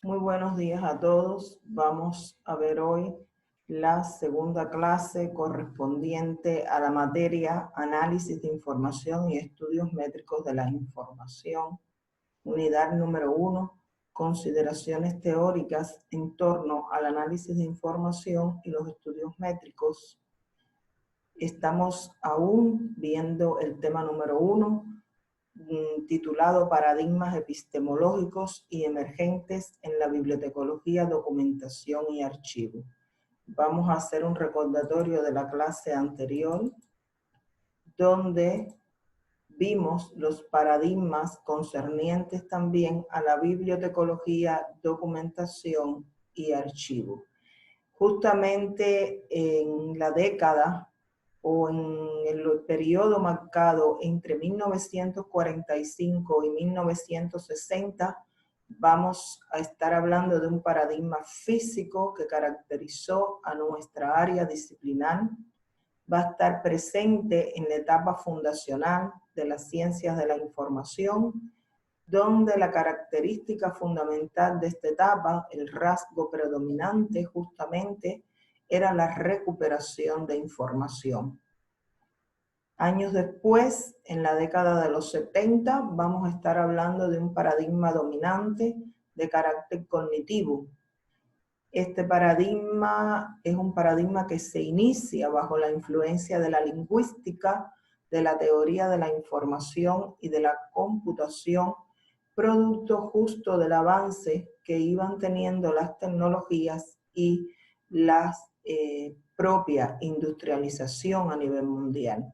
Muy buenos días a todos. Vamos a ver hoy la segunda clase correspondiente a la materia Análisis de Información y Estudios Métricos de la Información. Unidad número 1, consideraciones teóricas en torno al análisis de información y los estudios métricos. Estamos aún viendo el tema número 1, titulado Paradigmas epistemológicos y emergentes en la bibliotecología, documentación y archivo. Vamos a hacer un recordatorio de la clase anterior, donde vimos los paradigmas concernientes también a la bibliotecología, documentación y archivo. Justamente en la década o en el periodo marcado entre 1945 y 1960, vamos a estar hablando de un paradigma físico que caracterizó a nuestra área disciplinar. Va a estar presente en la etapa fundacional de las ciencias de la información, donde la característica fundamental de esta etapa, el rasgo predominante justamente, era la recuperación de información. Años después, en la década de los 70, vamos a estar hablando de un paradigma dominante de carácter cognitivo. Este paradigma es un paradigma que se inicia bajo la influencia de la lingüística, de la teoría de la información y de la computación, producto justo del avance que iban teniendo las tecnologías y la propia industrialización a nivel mundial.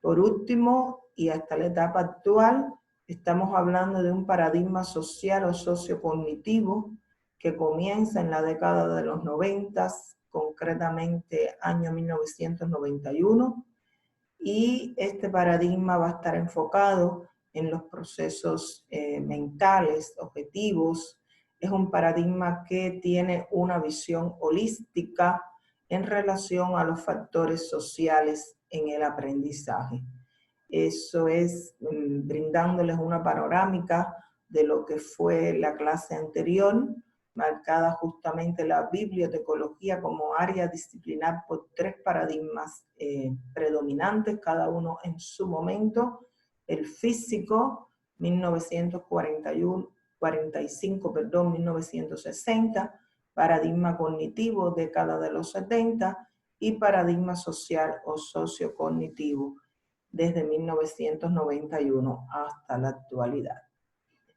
Por último, y hasta la etapa actual, estamos hablando de un paradigma social o sociocognitivo que comienza en la década de los 90, concretamente año 1991, y este paradigma va a estar enfocado en los procesos mentales, objetivos. Es un paradigma que tiene una visión holística en relación a los factores sociales en el aprendizaje. Eso es brindándoles una panorámica de lo que fue la clase anterior, marcada justamente la bibliotecología como área disciplinar por tres paradigmas predominantes, cada uno en su momento. El físico, 1960, paradigma cognitivo, década de los 70, y paradigma social o sociocognitivo, desde 1991 hasta la actualidad.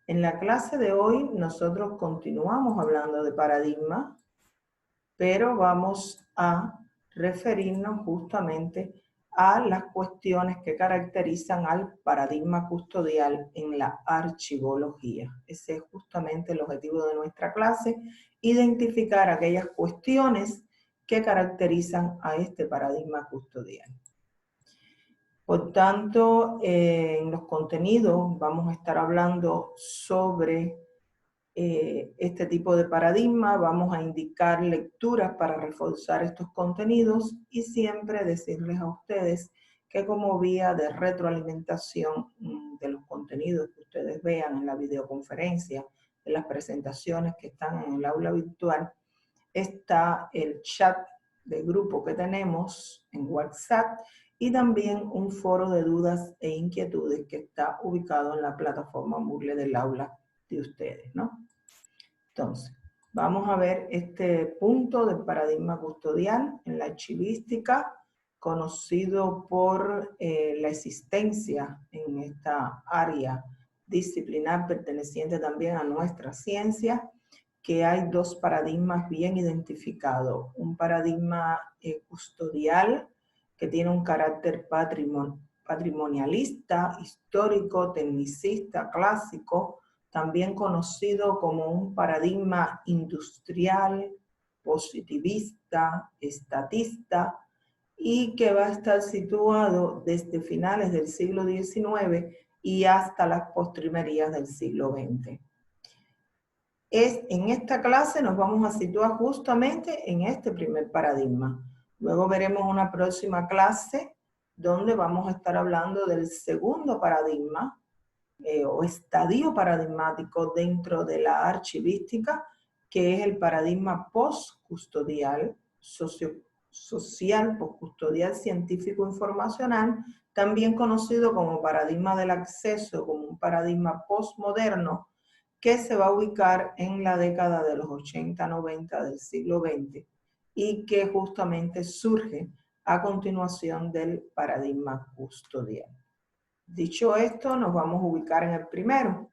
En la clase de hoy nosotros continuamos hablando de paradigmas, pero vamos a referirnos justamente a las cuestiones que caracterizan al paradigma custodial en la archivología. Ese es justamente el objetivo de nuestra clase, identificar aquellas cuestiones que caracterizan a este paradigma custodial. Por tanto, en los contenidos vamos a estar hablando sobre este tipo de paradigma, vamos a indicar lecturas para reforzar estos contenidos y siempre decirles a ustedes que como vía de retroalimentación de los contenidos que ustedes vean en la videoconferencia, de las presentaciones que están en el aula virtual, está el chat de grupo que tenemos en WhatsApp y también un foro de dudas e inquietudes que está ubicado en la plataforma Moodle del aula de ustedes, ¿no? Entonces, vamos a ver este punto del paradigma custodial en la archivística, conocido por la existencia en esta área disciplinar perteneciente también a nuestra ciencia, que hay dos paradigmas bien identificados. Un paradigma custodial que tiene un carácter patrimonialista, histórico, tecnicista, clásico, también conocido como un paradigma industrial, positivista, estatista, y que va a estar situado desde finales del siglo XIX y hasta las postrimerías del siglo XX. En esta clase nos vamos a situar justamente en este primer paradigma. Luego veremos una próxima clase donde vamos a estar hablando del segundo paradigma, o estadio paradigmático dentro de la archivística, que es el paradigma postcustodial, social, postcustodial, científico, informacional, también conocido como paradigma del acceso, como un paradigma postmoderno, que se va a ubicar en la década de los 80-90 del siglo XX y que justamente surge a continuación del paradigma custodial. Dicho esto, nos vamos a ubicar en el primero.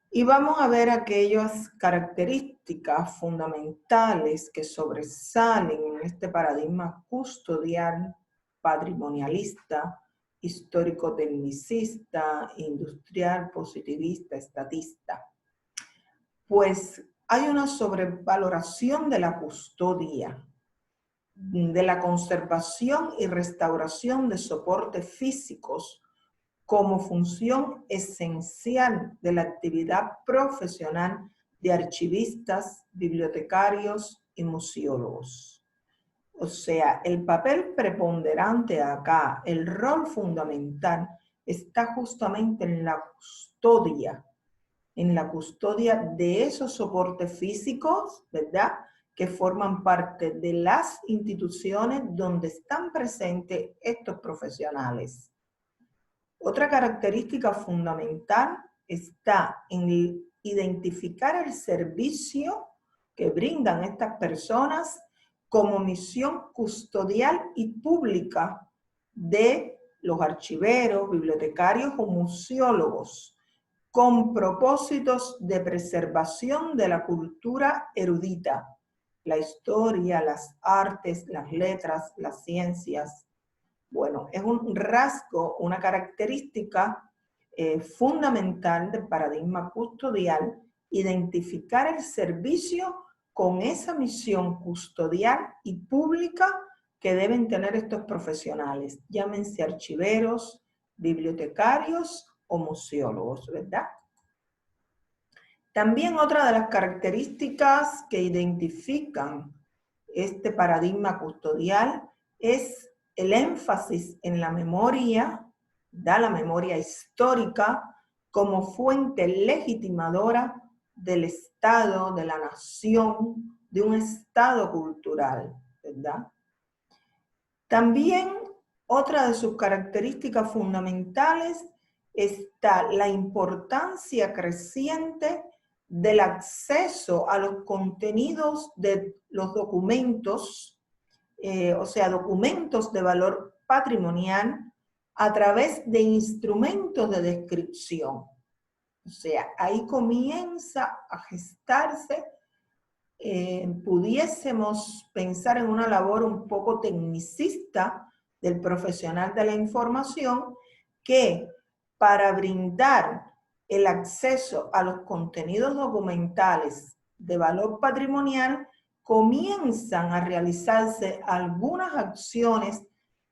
Y vamos a ver aquellas características fundamentales que sobresalen en este paradigma custodial, patrimonialista, histórico-tecnicista, industrial, positivista, estatista. Pues hay una sobrevaloración de la custodia, de la conservación y restauración de soportes físicos como función esencial de la actividad profesional de archivistas, bibliotecarios y museólogos. O sea, el papel preponderante acá, el rol fundamental, está justamente en la custodia de esos soportes físicos, ¿verdad?, que forman parte de las instituciones donde están presentes estos profesionales. Otra característica fundamental está en identificar el servicio que brindan estas personas como misión custodial y pública de los archiveros, bibliotecarios o museólogos, con propósitos de preservación de la cultura erudita, la historia, las artes, las letras, las ciencias. Bueno, es un rasgo, una característica fundamental del paradigma custodial, identificar el servicio con esa misión custodial y pública que deben tener estos profesionales, llámense archiveros, bibliotecarios o museólogos, ¿verdad? También otra de las características que identifican este paradigma custodial es el énfasis en la memoria, la memoria histórica, como fuente legitimadora del Estado, de la nación, de un Estado cultural, ¿verdad? También otra de sus características fundamentales está la importancia creciente del acceso a los contenidos de los documentos, o sea, documentos de valor patrimonial a través de instrumentos de descripción. O sea, ahí comienza a gestarse, pudiésemos pensar en una labor un poco tecnicista del profesional de la información que para brindar el acceso a los contenidos documentales de valor patrimonial comienzan a realizarse algunas acciones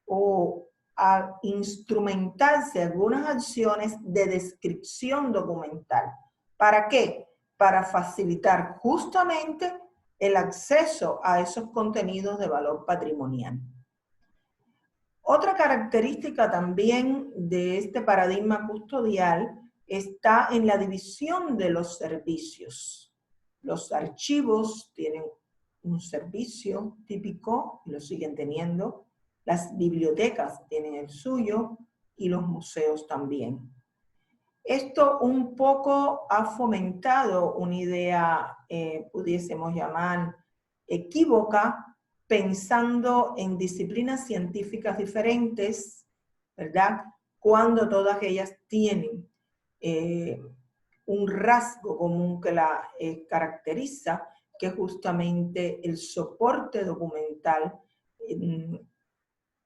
o a instrumentarse algunas acciones de descripción documental. ¿Para qué? Para facilitar justamente el acceso a esos contenidos de valor patrimonial. Otra característica también de este paradigma custodial está en la división de los servicios. Los archivos tienen un servicio típico y lo siguen teniendo. Las bibliotecas tienen el suyo y los museos también. Esto un poco ha fomentado una idea, pudiésemos llamar, equívoca, pensando en disciplinas científicas diferentes, ¿verdad?, cuando todas ellas tienen un rasgo común que la caracteriza, que es justamente el soporte documental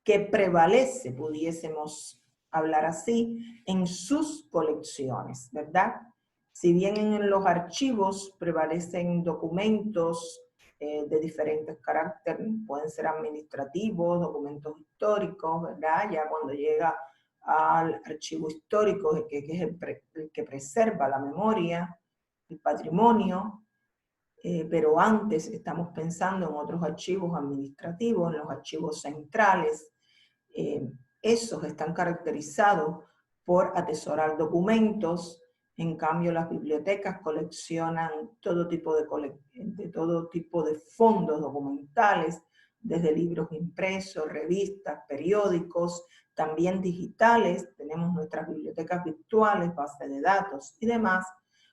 que prevalece, pudiésemos hablar así, en sus colecciones, ¿verdad? Si bien en los archivos prevalecen documentos de diferentes caracteres, pueden ser administrativos, documentos históricos, ¿verdad? Ya cuando llega al archivo histórico, que es el que preserva la memoria, el patrimonio, pero antes estamos pensando en otros archivos administrativos, en los archivos centrales. Esos están caracterizados por atesorar documentos. En cambio, las bibliotecas coleccionan todo tipo de fondos documentales, desde libros impresos, revistas, periódicos, también digitales. Tenemos nuestras bibliotecas virtuales, bases de datos y demás.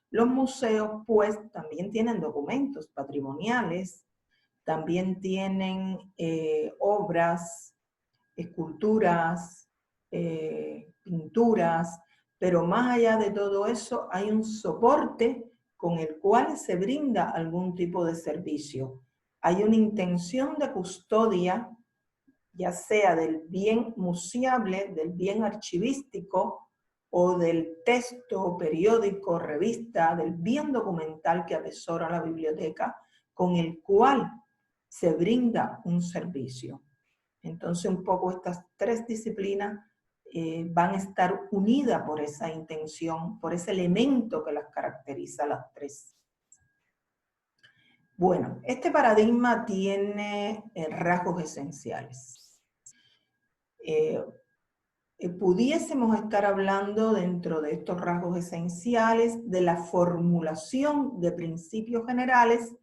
Los museos, pues, también tienen documentos patrimoniales, también tienen obras, esculturas, pinturas, pero más allá de todo eso hay un soporte con el cual se brinda algún tipo de servicio. Hay una intención de custodia, ya sea del bien museable, del bien archivístico, o del texto, periódico, revista, del bien documental que atesora la biblioteca, con el cual se brinda un servicio. Entonces, un poco estas tres disciplinas van a estar unidas por esa intención, por ese elemento que las caracteriza a las tres. Bueno, este paradigma tiene rasgos esenciales. Pudiésemos estar hablando dentro de estos rasgos esenciales de la formulación de principios generales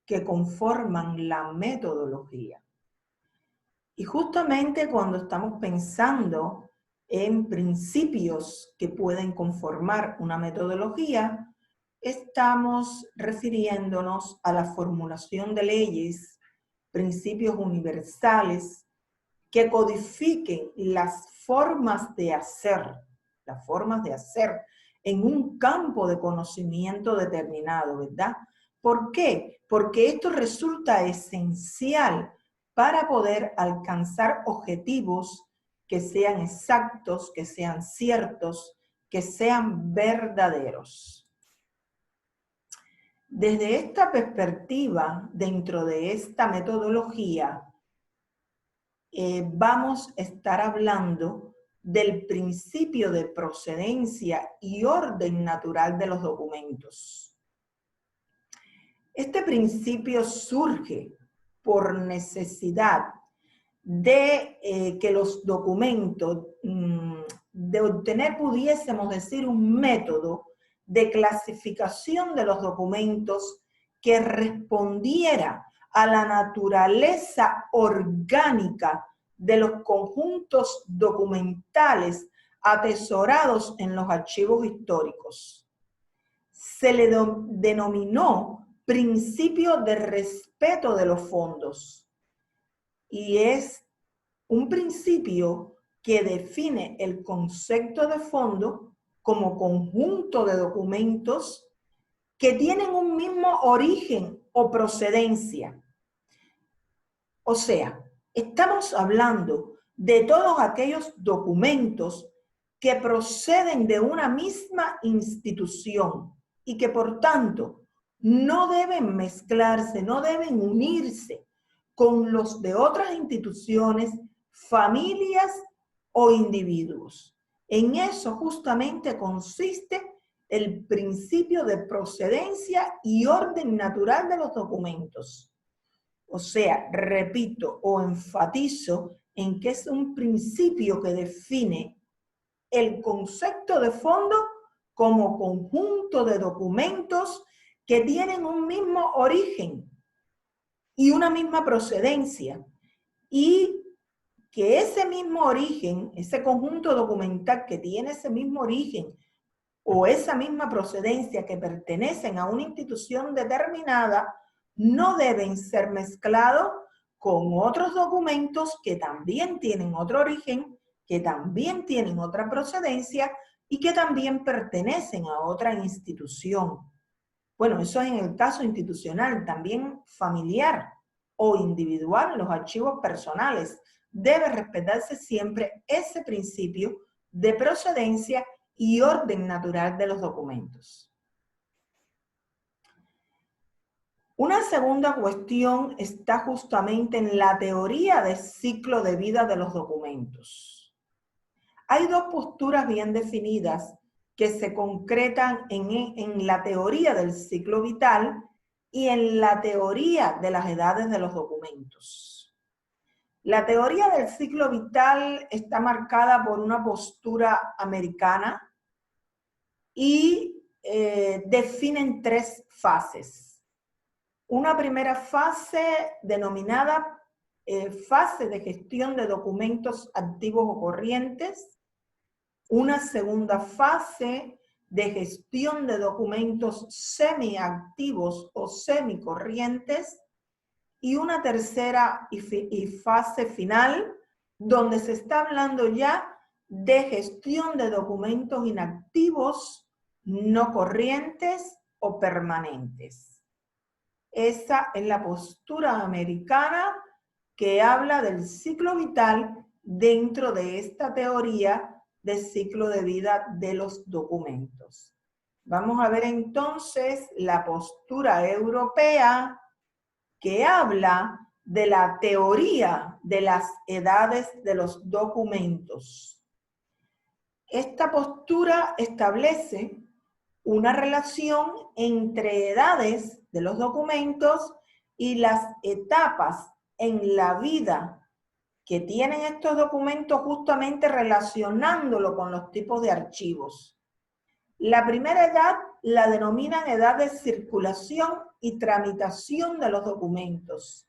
que conforman la metodología. Y justamente cuando estamos pensando en principios que pueden conformar una metodología, estamos refiriéndonos a la formulación de leyes, principios universales que codifiquen las formas de hacer en un campo de conocimiento determinado, ¿verdad? ¿Por qué? Porque esto resulta esencial para poder alcanzar objetivos que sean exactos, que sean ciertos, que sean verdaderos. Desde esta perspectiva, dentro de esta metodología, vamos a estar hablando del principio de procedencia y orden natural de los documentos. Este principio surge por necesidad de que los documentos, de obtener, pudiésemos decir, un método de clasificación de los documentos que respondiera a la naturaleza orgánica de los conjuntos documentales atesorados en los archivos históricos. Se le denominó principio de respeto de los fondos, y es un principio que define el concepto de fondo como conjunto de documentos que tienen un mismo origen o procedencia. O sea, estamos hablando de todos aquellos documentos que proceden de una misma institución y que por tanto no deben mezclarse, no deben unirse con los de otras instituciones, familias o individuos. En eso justamente consiste el principio de procedencia y orden natural de los documentos. O sea, repito o enfatizo en que es un principio que define el concepto de fondo como conjunto de documentos que tienen un mismo origen y una misma procedencia, y que ese mismo origen, ese conjunto documental que tiene ese mismo origen o esa misma procedencia que pertenecen a una institución determinada, no deben ser mezclados con otros documentos que también tienen otro origen, que también tienen otra procedencia y que también pertenecen a otra institución. Bueno, eso es en el caso institucional, también familiar o individual, los archivos personales. Debe respetarse siempre ese principio de procedencia y orden natural de los documentos. Una segunda cuestión está justamente en la teoría del ciclo de vida de los documentos. Hay dos posturas bien definidas que se concretan en la teoría del ciclo vital y en la teoría de las edades de los documentos. La teoría del ciclo vital está marcada por una postura americana y definen 3 fases. Una primera fase denominada fase de gestión de documentos activos o corrientes, una segunda fase de gestión de documentos semiactivos o semicorrientes, y una tercera y fase final, donde se está hablando ya de gestión de documentos inactivos, no corrientes o permanentes. Esa es la postura americana que habla del ciclo vital dentro de esta teoría del ciclo de vida de los documentos. Vamos a ver entonces la postura europea, que habla de la teoría de las edades de los documentos. Esta postura establece una relación entre edades de los documentos y las etapas en la vida que tienen estos documentos, justamente relacionándolo con los tipos de archivos. La primera edad la denominan edad de circulación y tramitación de los documentos,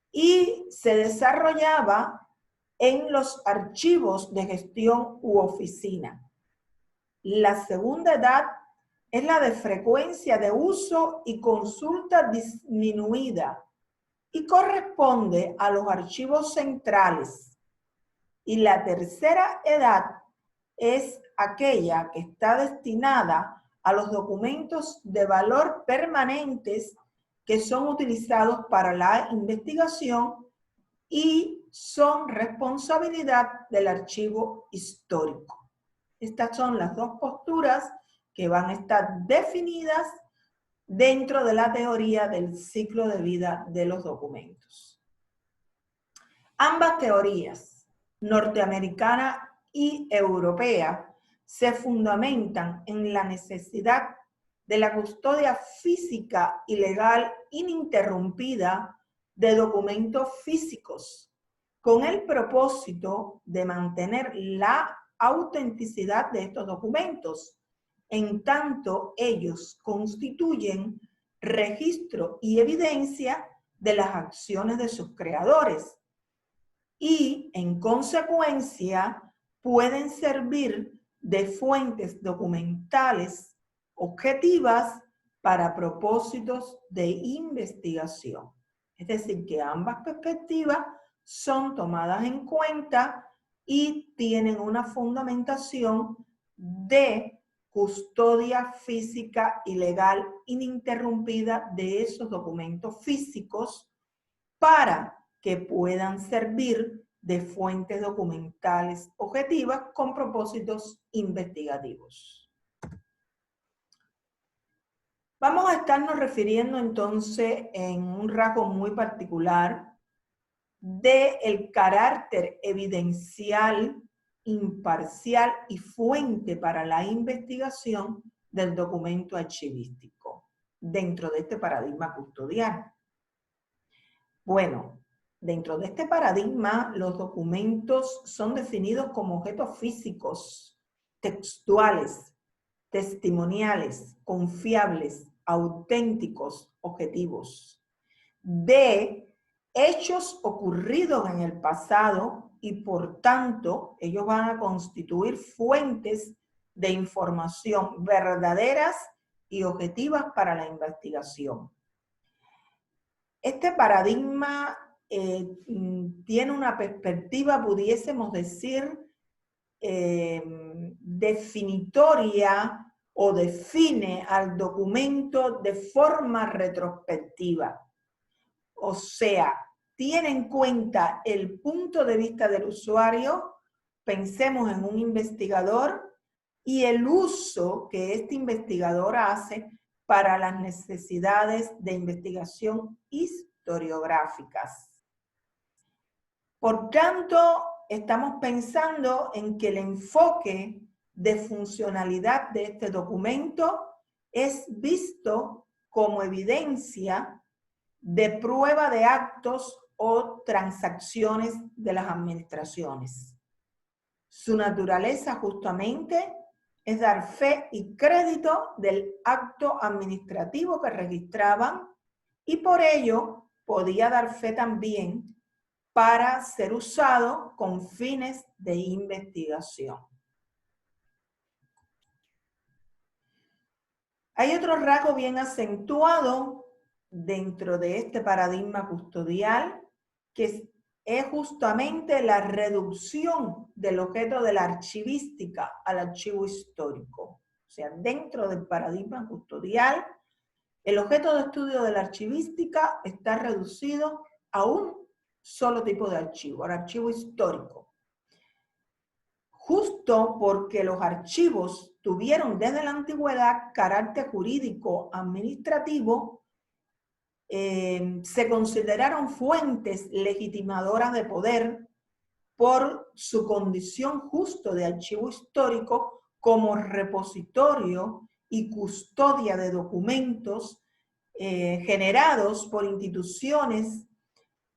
y se desarrollaba en los archivos de gestión u oficina. La segunda edad es la de frecuencia de uso y consulta disminuida y corresponde a los archivos centrales. Y la tercera edad es aquella que está destinada a los documentos de valor permanentes que son utilizados para la investigación y son responsabilidad del archivo histórico. Estas son las 2 posturas que van a estar definidas dentro de la teoría del ciclo de vida de los documentos. Ambas teorías, norteamericana y europea, se fundamentan en la necesidad de la custodia física y legal ininterrumpida de documentos físicos, con el propósito de mantener la autenticidad de estos documentos, en tanto ellos constituyen registro y evidencia de las acciones de sus creadores, y en consecuencia pueden servir de fuentes documentales objetivas para propósitos de investigación. Es decir, que ambas perspectivas son tomadas en cuenta y tienen una fundamentación de custodia física y legal ininterrumpida de esos documentos físicos para que puedan servir de fuentes documentales objetivas con propósitos investigativos. Vamos a estarnos refiriendo entonces en un rasgo muy particular del carácter evidencial, imparcial y fuente para la investigación del documento archivístico dentro de este paradigma custodial. Bueno, dentro de este paradigma, los documentos son definidos como objetos físicos, textuales, testimoniales, confiables, auténticos, objetivos, de hechos ocurridos en el pasado, y por tanto ellos van a constituir fuentes de información verdaderas y objetivas para la investigación. Este paradigma tiene una perspectiva, pudiésemos decir, definitoria, o define al documento de forma retrospectiva. O sea, tiene en cuenta el punto de vista del usuario, pensemos en un investigador, y el uso que este investigador hace para las necesidades de investigación historiográficas. Por tanto, estamos pensando en que el enfoque de funcionalidad de este documento es visto como evidencia de prueba de actos o transacciones de las administraciones. Su naturaleza justamente es dar fe y crédito del acto administrativo que registraban y por ello podía dar fe también para ser usado con fines de investigación. Hay otro rasgo bien acentuado dentro de este paradigma custodial, que es justamente la reducción del objeto de la archivística al archivo histórico. O sea, dentro del paradigma custodial, el objeto de estudio de la archivística está reducido a un solo tipo de archivo, el archivo histórico. Justo porque los archivos tuvieron desde la antigüedad carácter jurídico administrativo, se consideraron fuentes legitimadoras de poder por su condición justo de archivo histórico como repositorio y custodia de documentos generados por instituciones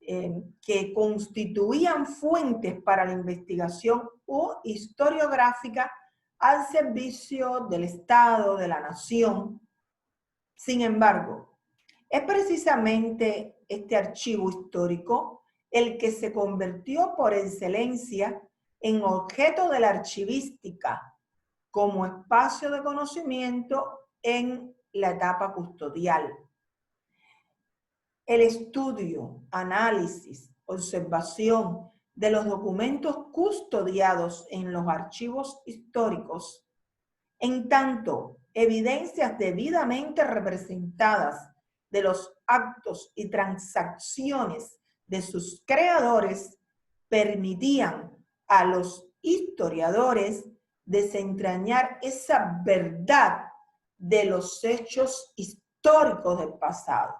que constituían fuentes para la investigación o historiográfica al servicio del Estado, de la nación. Sin embargo, es precisamente este archivo histórico el que se convirtió por excelencia en objeto de la archivística como espacio de conocimiento en la etapa custodial. El estudio, análisis, observación de los documentos custodiados en los archivos históricos, en tanto evidencias debidamente representadas de los actos y transacciones de sus creadores, permitían a los historiadores desentrañar esa verdad de los hechos históricos del pasado.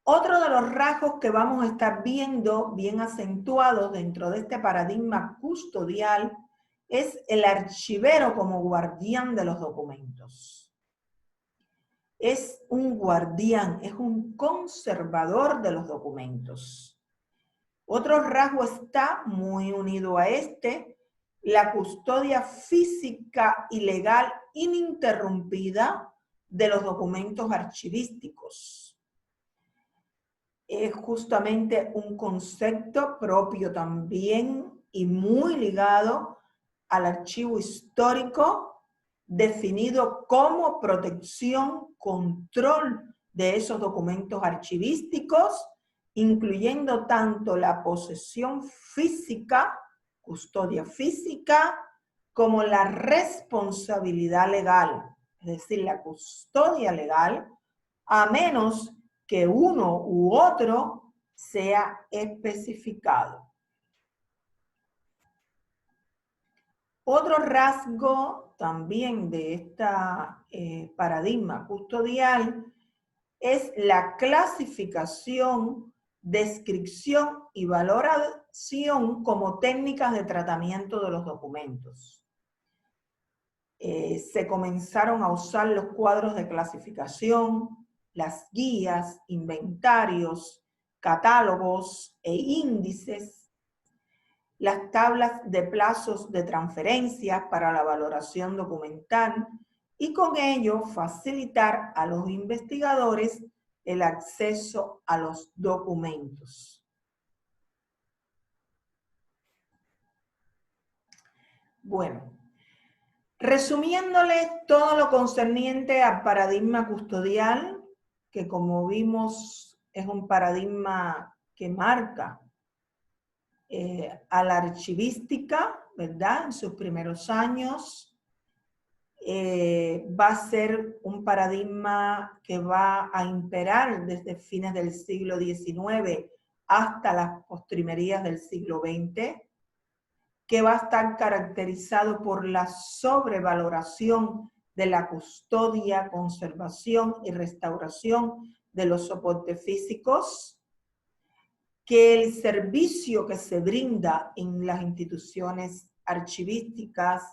Otro de los rasgos que vamos a estar viendo bien acentuados dentro de este paradigma custodial es el archivero como guardián de los documentos. Es un guardián, es un conservador de los documentos. Otro rasgo está muy unido a este, la custodia física y legal ininterrumpida de los documentos archivísticos. Es justamente un concepto propio también y muy ligado al archivo histórico, definido como protección, control de esos documentos archivísticos, incluyendo tanto la posesión física, custodia física, como la responsabilidad legal, es decir, la custodia legal, a menos que uno u otro sea especificado. Otro rasgo también de esta paradigma custodial es la clasificación, descripción y valoración como técnicas de tratamiento de los documentos. Se comenzaron a usar los cuadros de clasificación, las guías, inventarios, catálogos e índices, las tablas de plazos de transferencia para la valoración documental y con ello facilitar a los investigadores el acceso a los documentos. Bueno, resumiéndole todo lo concerniente al paradigma custodial, que como vimos es un paradigma que marca a la archivística, ¿verdad? En sus primeros años. Va a ser un paradigma que va a imperar desde fines del siglo XIX hasta las postrimerías del siglo XX, que va a estar caracterizado por la sobrevaloración de la custodia, conservación y restauración de los soportes físicos, que el servicio que se brinda en las instituciones archivísticas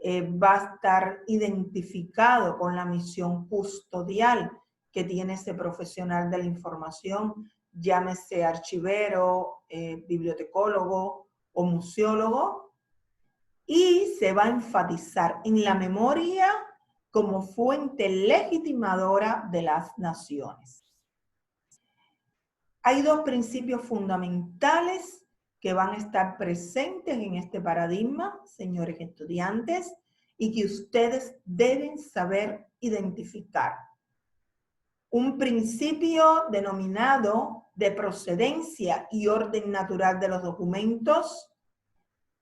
va a estar identificado con la misión custodial que tiene ese profesional de la información, llámese archivero, bibliotecólogo o museólogo, y se va a enfatizar en la memoria como fuente legitimadora de las naciones. Hay dos principios fundamentales que van a estar presentes en este paradigma, señores estudiantes, y que ustedes deben saber identificar. Un principio denominado de procedencia y orden natural de los documentos,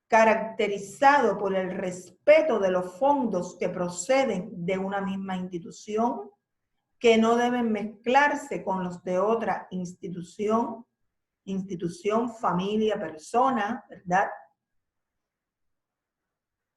caracterizado por el respeto de los fondos que proceden de una misma institución, que no deben mezclarse con los de otra institución, familia, persona, ¿verdad?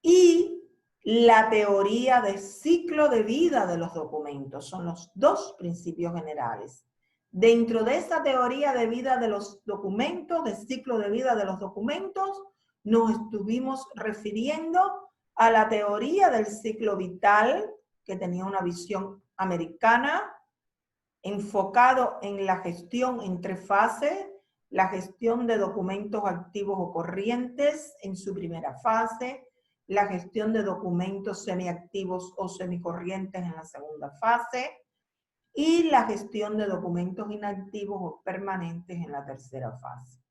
Y la teoría de ciclo de vida de los documentos. Son los dos principios generales. Dentro de esa teoría de vida de los documentos, de ciclo de vida de los documentos, nos estuvimos refiriendo a la teoría del ciclo vital, que tenía una visión americana, enfocado en la gestión en 3 fases, la gestión de documentos activos o corrientes en su primera fase, la gestión de documentos semiactivos o semicorrientes en la segunda fase, y la gestión de documentos inactivos o permanentes en la tercera fase.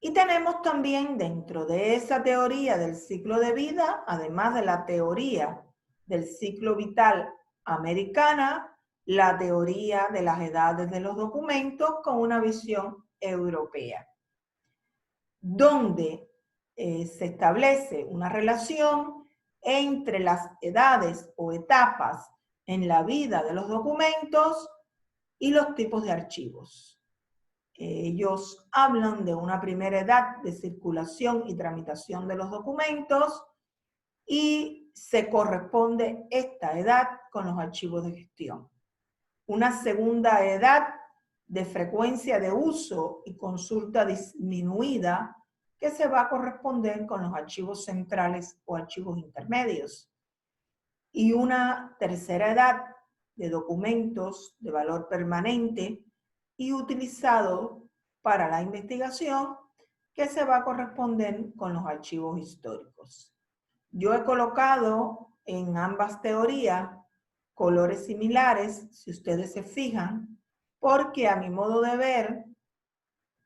Y tenemos también dentro de esa teoría del ciclo de vida, además de la teoría del ciclo vital americana, la teoría de las edades de los documentos con una visión europea, donde se establece una relación entre las edades o etapas en la vida de los documentos y los tipos de archivos. Ellos hablan de una primera edad de circulación y tramitación de los documentos y se corresponde esta edad con los archivos de gestión. Una segunda edad de frecuencia de uso y consulta disminuida que se va a corresponder con los archivos centrales o archivos intermedios. Y una tercera edad de documentos de valor permanente y utilizado para la investigación que se va a corresponder con los archivos históricos. Yo he colocado en ambas teorías colores similares, si ustedes se fijan, porque a mi modo de ver,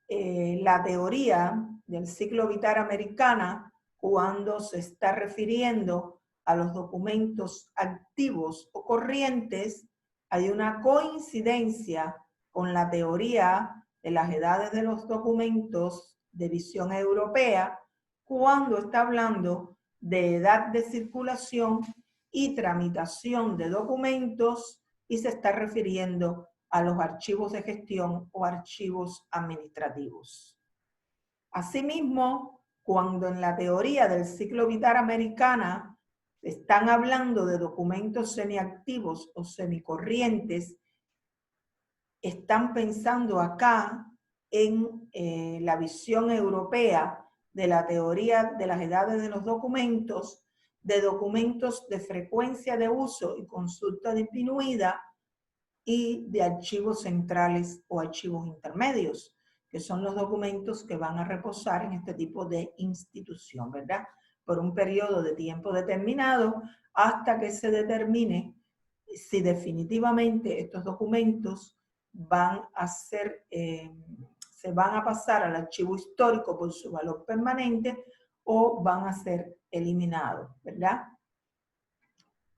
la teoría del ciclo vital americana, cuando se está refiriendo a los documentos activos o corrientes, hay una coincidencia con la teoría de las edades de los documentos de visión europea, cuando está hablando de edad de circulación y tramitación de documentos y se está refiriendo a los archivos de gestión o archivos administrativos. Asimismo, cuando en la teoría del ciclo vital americana están hablando de documentos semiactivos o semicorrientes, están pensando acá en la visión europea de la teoría de las edades de los documentos de frecuencia de uso y consulta disminuida y de archivos centrales o archivos intermedios, que son los documentos que van a reposar en este tipo de institución, ¿verdad? Por un periodo de tiempo determinado hasta que se determine si definitivamente estos documentos van a ser, se van a pasar al archivo histórico por su valor permanente o van a ser eliminados, ¿verdad?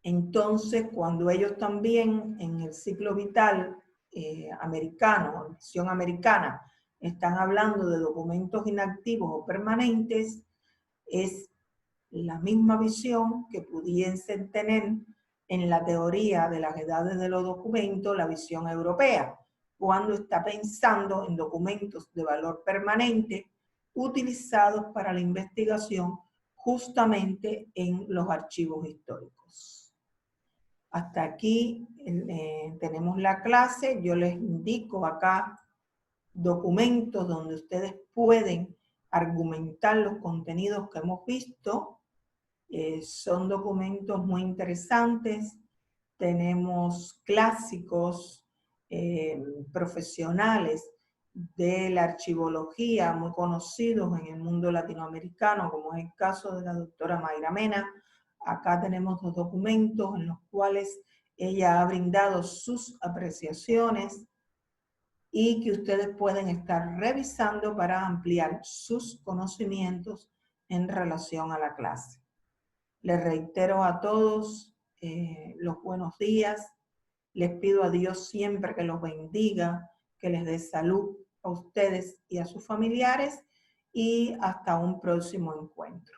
Entonces, cuando ellos también en el ciclo vital americano, visión americana, están hablando de documentos inactivos o permanentes, es la misma visión que pudiesen tener en la teoría de las edades de los documentos, la visión europea, cuando está pensando en documentos de valor permanente utilizados para la investigación justamente en los archivos históricos. Hasta aquí tenemos la clase. Yo les indico acá documentos donde ustedes pueden argumentar los contenidos que hemos visto. Son documentos muy interesantes tenemos clásicos profesionales de la archivología muy conocidos en el mundo latinoamericano, como es el caso de la doctora Mayra Mena. Acá tenemos 2 documentos en los cuales ella ha brindado sus apreciaciones y que ustedes pueden estar revisando para ampliar sus conocimientos en relación a la clase. Les reitero a todos los buenos días. Les pido a Dios siempre que los bendiga, que les dé salud a ustedes y a sus familiares, y hasta un próximo encuentro.